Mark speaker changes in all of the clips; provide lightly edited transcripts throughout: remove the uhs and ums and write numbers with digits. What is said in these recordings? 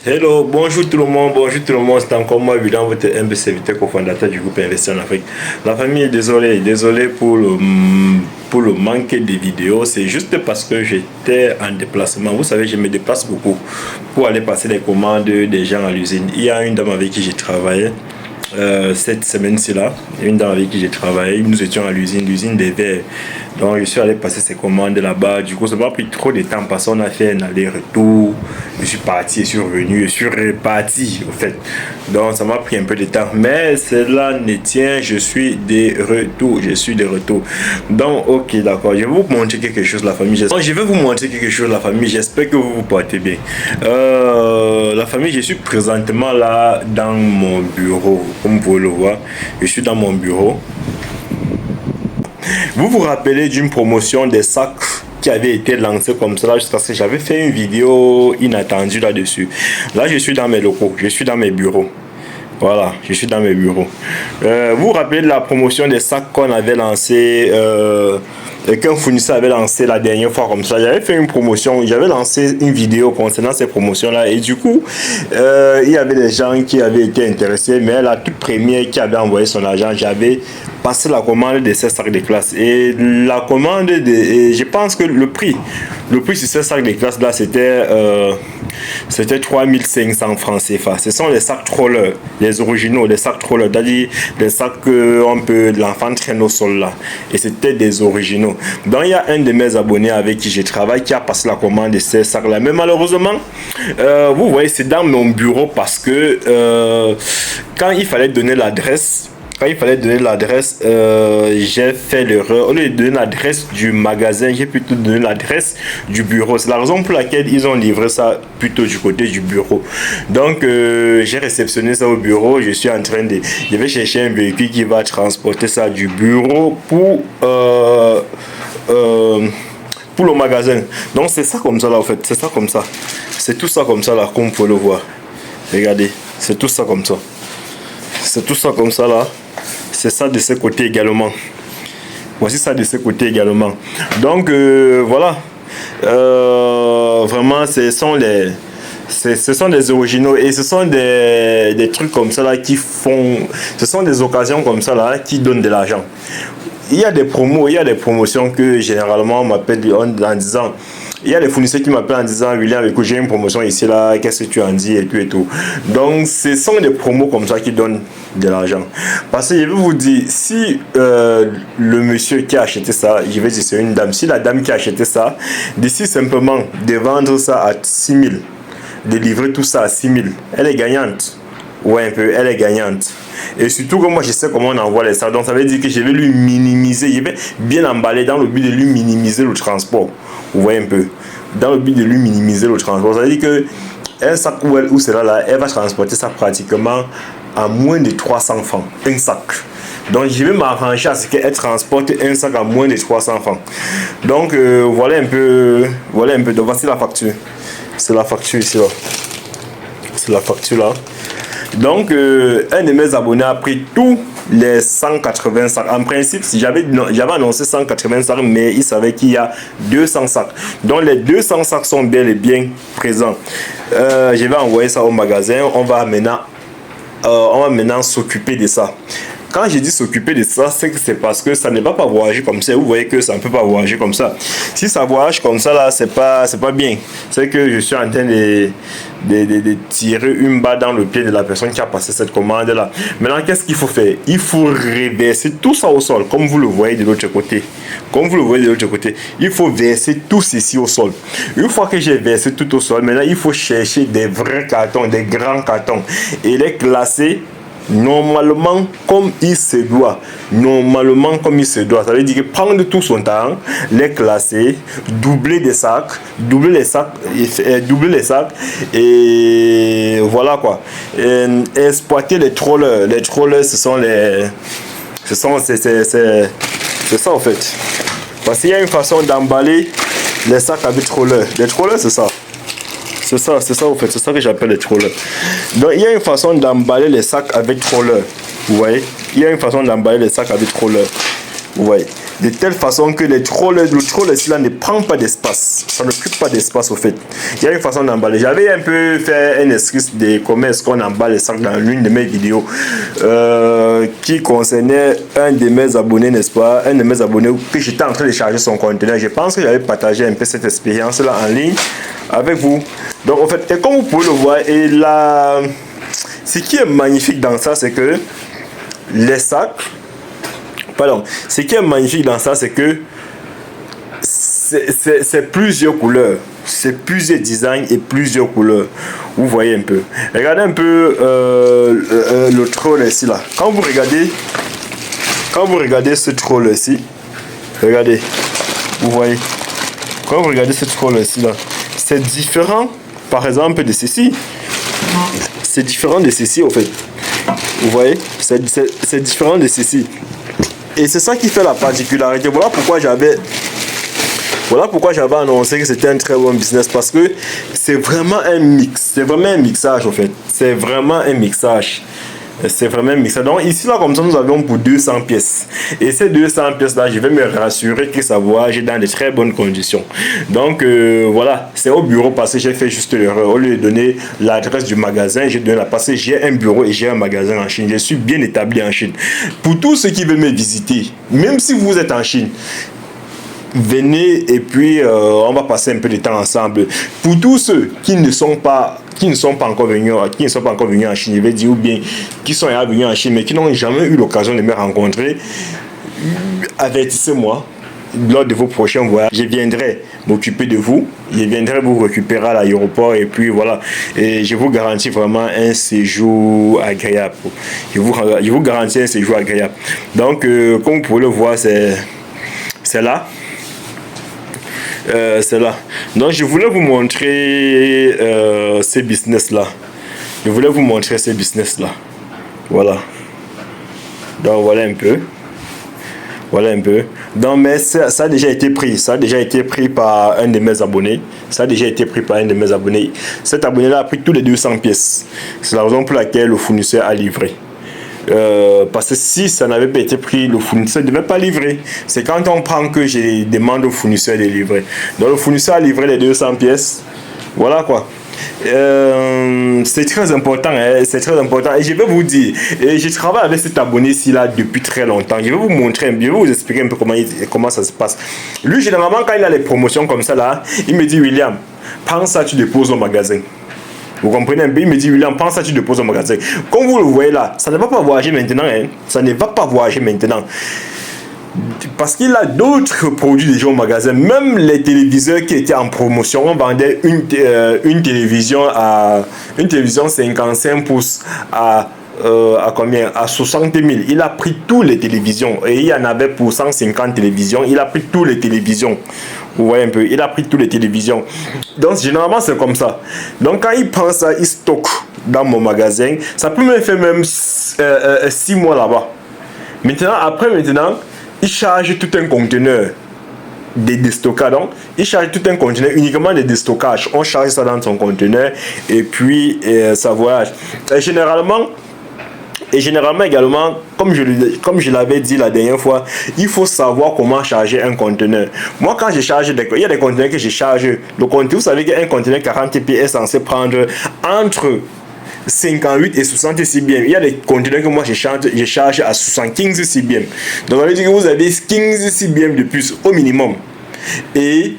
Speaker 1: Hello, bonjour tout le monde, c'est encore moi, William, votre humble serviteur cofondateur du groupe Investir en Afrique. La famille est désolé pour le manque de vidéos, c'est juste parce que j'étais en déplacement. Vous savez, je me déplace beaucoup pour aller passer les commandes des gens à l'usine. Il y a une dame avec qui j'ai travaillé cette semaine-ci là, une dame avec qui j'ai travaillé, nous étions à l'usine des verres. Donc je suis allé passer ces commandes là-bas. Du coup, ça m'a pris trop de temps parce qu'on a fait un aller-retour. Je suis parti, je suis revenu, je suis reparti au fait. Donc ça m'a pris un peu de temps. Mais cela ne tient, je suis de retour. Donc ok, d'accord. Je vais vous montrer quelque chose, la famille. J'espère que vous vous portez bien. La famille, je suis présentement là dans mon bureau. Comme vous pouvez le voir, je suis dans mon bureau. Vous vous rappelez d'une promotion des sacs qui avait été lancée comme cela jusqu'à ce que j'avais fait une vidéo inattendue là-dessus. Là, je suis dans mes locaux, je suis dans mes bureaux. Voilà, je suis dans mes bureaux. Vous vous rappelez de la promotion des sacs qu'on avait lancé, qu'un fournisseur avait lancé la dernière fois comme ça. J'avais fait une promotion, j'avais lancé une vidéo concernant ces promotions-là. Et du coup, il y avait des gens qui avaient été intéressés, mais la toute première qui avait envoyé son argent, j'avais passé la commande de ces sacs de classe. Et la commande, je pense que le prix sur ces sacs de classe là, c'était 3500 francs CFA. Ce sont les sacs trollers, les originaux, les sacs trollers, c'est-à-dire les sacs qu'on peut, l'enfant traîne au sol là. Et c'était des originaux. Donc il y a un de mes abonnés avec qui je travaille qui a passé la commande de ces sacs là. Mais malheureusement, vous voyez, c'est dans mon bureau parce que quand il fallait donner l'adresse, j'ai fait l'erreur. Au lieu de donner l'adresse du magasin, j'ai plutôt donné l'adresse du bureau. C'est la raison pour laquelle ils ont livré ça plutôt du côté du bureau. Donc, j'ai réceptionné ça au bureau. Je suis en train de... Je vais chercher un véhicule qui va transporter ça du bureau pour le magasin. Donc, c'est ça comme ça là, en fait. C'est ça comme ça. C'est tout ça comme ça là, comme vous pouvez le voir. Regardez. C'est tout ça comme ça. C'est tout ça comme ça là. C'est ça de ce côté également. Voici ça de ce côté également. Donc voilà. Vraiment, ce sont des originaux et ce sont des trucs comme ça là qui font. Ce sont des occasions comme ça là qui donnent de l'argent. Il y a des promotions que généralement on m'appelle en disant. Il y a des fournisseurs qui m'appellent en disant William, écoute, j'ai une promotion ici là, qu'est-ce que tu en dis et tout. Donc ce sont des promos comme ça qui donnent de l'argent. Parce que je vais vous dire, si le monsieur qui a acheté ça, je vais dire c'est une dame, si la dame qui a acheté ça, d'ici simplement de vendre ça à 6 000, de livrer tout ça à 6 000, elle est gagnante. Ouais, un peu, elle est gagnante. Et surtout que moi je sais comment on envoie les sacs, donc ça veut dire que je vais lui minimiser, je vais bien emballer dans le but de lui minimiser le transport. Vous voyez un peu, dans le but de lui minimiser le transport. Ça veut dire que un sac où c'est là, elle va transporter ça pratiquement à moins de 300 francs, un sac. Donc je vais m'arranger à ce qu'elle transporte un sac à moins de 300 francs. Donc voilà un peu. Donc voici la facture. C'est la facture ici là. C'est la facture là. Donc, un de mes abonnés a pris tous les 180 sacs. En principe, j'avais annoncé 180 sacs, mais il savait qu'il y a 200 sacs. Donc, les 200 sacs sont bel et bien présents. Je vais envoyer ça au magasin. On va maintenant s'occuper de ça. Quand je dis s'occuper de ça, c'est parce que ça ne va pas voyager comme ça. Vous voyez que ça ne peut pas voyager comme ça. Si ça voyage comme ça, là, c'est pas bien. C'est que je suis en train de tirer une balle dans le pied de la personne qui a passé cette commande-là. Maintenant, qu'est-ce qu'il faut faire? Il faut reverser tout ça au sol, comme vous le voyez de l'autre côté. Il faut verser tout ceci au sol. Une fois que j'ai versé tout au sol, maintenant, il faut chercher des vrais cartons, des grands cartons, et les classer normalement comme il se doit. Ça veut dire que prendre tout son temps, les classer, doubler les sacs et voilà quoi. Et exploiter les trollers. Les trollers, c'est ça en fait. Parce qu'il y a une façon d'emballer les sacs avec trollers. Les trollers, c'est ça. C'est ça en fait, c'est ça que j'appelle les trollers. Donc il y a une façon d'emballer les sacs avec trollers. Vous voyez? Vous voyez? de telle façon que le troll ici là ne prend pas d'espace. Ça ne occupe pas d'espace au fait. Il y a une façon d'emballer. J'avais un peu fait un esquisse de comment est-ce qu'on emballe les sacs dans l'une de mes vidéos qui concernait un de mes abonnés, n'est-ce pas? Un de mes abonnés que j'étais en train de charger son conteneur. Je pense que j'avais partagé un peu cette expérience là en ligne avec vous. Donc en fait, et comme vous pouvez le voir, et là, ce qui est magnifique dans ça, c'est que les sacs, pardon, ce qui est magnifique dans ça, c'est que c'est plusieurs couleurs, c'est plusieurs designs et plusieurs couleurs. Vous voyez un peu. Regardez un peu le troll ici là. Quand vous regardez ce troll ici, regardez, vous voyez. Quand vous regardez ce troll ici là, c'est différent, par exemple, de ceci. C'est différent de ceci au fait. Vous voyez, c'est différent de ceci. Et c'est ça qui fait la particularité. Voilà pourquoi j'avais annoncé que c'était un très bon business, parce que c'est vraiment un mix. C'est vraiment un mixage en fait. C'est vraiment un mixage. C'est vraiment un mixage. Donc ici là, comme ça, nous avions pour 200 pièces. Et ces 200 pièces là, je vais me rassurer que ça voyage dans de très bonnes conditions. Donc voilà, c'est au bureau parce que j'ai fait juste l'erreur. Au lieu de donner l'adresse du magasin, j'ai donné la parce que j'ai un bureau et j'ai un magasin en Chine. Je suis bien établi en Chine. Pour tous ceux qui veulent me visiter, même si vous êtes en Chine, venez et puis on va passer un peu de temps ensemble. Pour tous ceux qui ne sont pas encore venus en Chine, je vais dire, ou bien qui sont venus en Chine mais qui n'ont jamais eu l'occasion de me rencontrer, avertissez-moi. Lors de vos prochains voyages, je viendrai m'occuper de vous, je viendrai vous récupérer à l'aéroport et puis voilà. Et je vous garantis vraiment un séjour agréable. Je vous garantis un séjour agréable. Donc, comme vous pouvez le voir, c'est là. C'est là. Donc je voulais vous montrer ces business là. Voilà. Donc voilà un peu. Donc mais ça a déjà été pris. Ça a déjà été pris par un de mes abonnés. Cet abonné là a pris tous les 200 pièces. C'est la raison pour laquelle le fournisseur a livré. Parce que si ça n'avait pas été pris, le fournisseur ne devait pas livrer. C'est quand on prend que je demande au fournisseur de livrer. Donc le fournisseur a livré les 200 pièces. Voilà quoi. C'est très important, hein, c'est très important. Et je vais vous dire, et je travaille avec cet abonné-ci là depuis très longtemps. Je vais vous montrer, je vais vous expliquer un peu comment ça se passe. Lui, généralement, quand il a les promotions comme ça là, il me dit, William, prends ça, tu déposes au magasin. Vous comprenez un peu? Il me dit, William, prends ça, tu déposes au magasin. Comme vous le voyez là, ça ne va pas voyager maintenant. Hein? Ça ne va pas voyager maintenant. Parce qu'il a d'autres produits déjà au magasin. Même les téléviseurs qui étaient en promotion, on vendait une télévision 55 pouces à combien? À 60 000. Il a pris toutes les télévisions. Et il y en avait pour 150 télévisions. Il a pris toutes les télévisions. Vous voyez un peu, il a pris toutes les télévisions. Donc généralement c'est comme ça. Donc quand il prend ça, il stocke dans mon magasin. Ça peut me faire même 6 mois là-bas. Maintenant, il charge tout un conteneur de déstockage. Donc il charge tout un conteneur uniquement de déstockage. On charge ça dans son conteneur et puis ça voyage. Et généralement également, comme je l'avais dit la dernière fois, il faut savoir comment charger un conteneur. Moi, quand je charge, il y a des conteneurs que je charge. Le conteneur, vous savez qu'un conteneur 40 pieds est censé prendre entre 58 et 60 CBM. Il y a des conteneurs que moi je charge à 75 CBM. Donc, ça veut dire que vous avez 15 CBM de plus au minimum. Et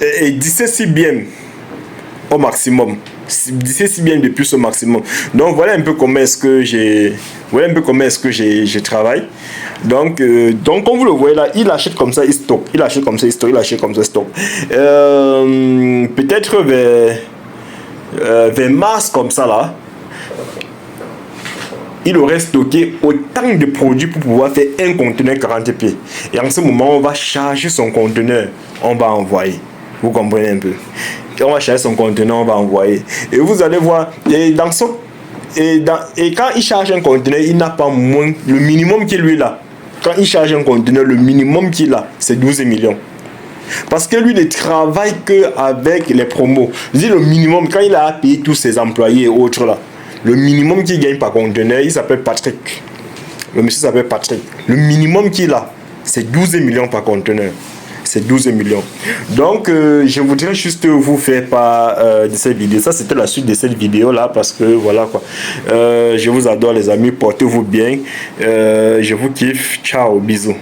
Speaker 1: 17 CBM au maximum. 17 CBM de plus au maximum. Donc voilà un peu comment est-ce que je travaille. Donc comme vous le voyez là, il achète comme ça, il stocke. Peut-être vers mars comme ça là, il aurait stocké autant de produits pour pouvoir faire un conteneur 40 pieds. Et en ce moment, on va charger son conteneur, on va envoyer. Vous comprenez un peu? On va charger son conteneur, on va envoyer. Et vous allez voir, et quand il charge un conteneur, il n'a pas moins, le minimum qu'il lui là. Quand il charge un conteneur, le minimum qu'il a, c'est 12 millions. Parce que lui ne travaille qu'avec les promos. Je dis le minimum, quand il a payé tous ses employés et autres là, le minimum qu'il gagne par conteneur, il s'appelle Patrick. Le monsieur s'appelle Patrick. Le minimum qu'il a, c'est 12 millions par conteneur. C'est 12 millions. Donc, je voudrais juste vous faire part de cette vidéo. Ça, c'était la suite de cette vidéo-là parce que, voilà quoi. Je vous adore les amis. Portez-vous bien. Je vous kiffe. Ciao, bisous.